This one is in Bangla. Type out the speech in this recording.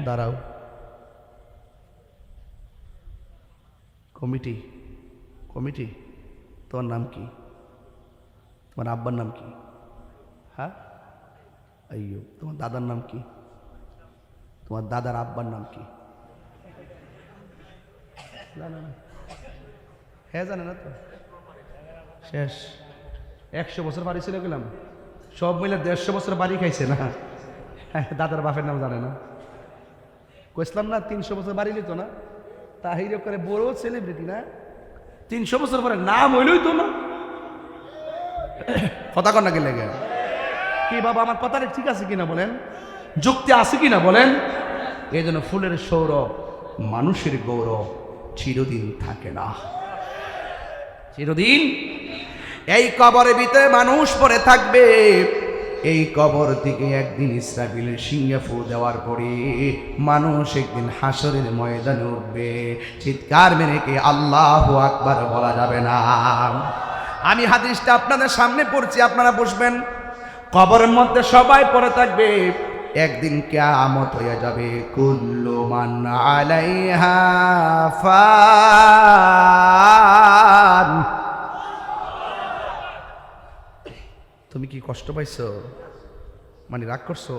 দাঁড়াও, কমিটি কমিটি তোমার নাম কি? তোমার আব্বার নাম কি? হ্যাঁ, আইয়ো, তোমার দাদার নাম কি? তোমার দাদার আব্বার নাম কি? জানে না? হ্যাঁ জানে না তো, শেষ। 100 বছর বাড়ি ছিল গেলাম, সব মিলে 150 বছর বাড়ি খাইছে না। দাদার বাপের নাম জানে না। কইসলাম না 300 বছর বাড়ি নিত না, তাহির করে বড় সেলিব্রিটি না, 300 বছর পরে নাম হইলই তো না। কথা কন না গেলে কি বাবা, আমার কথাটা ঠিক আছে কিনা বলেন, যুক্তি আছে কিনা বলেন। এই জন্য ফুলের সৌরভ, মানুষের গৌরব চিরদিন থাকে না, চিরদিন। এই কবরের ভিতরে মানুষ পড়ে থাকবে, এই কবর থেকে একদিন ইসরাফিলের সিংহে ফু দেওয়ার পরে মানুষ একদিন হাসরের ময়দানে উঠবে, চিৎকার মেরে কে আল্লাহু আকবার বলা যাবে না। আমি হাদিসটা আপনাদের সামনে পড়ছি, আপনারা বসবেন। কবরের মধ্যে সবাই পড়ে থাকবে, একদিন কিয়ামত হয়ে যাবে। কুল্লু মান আলাইহা ফান। তুমি কি কষ্ট পাইছো, মানে রাগ করছো?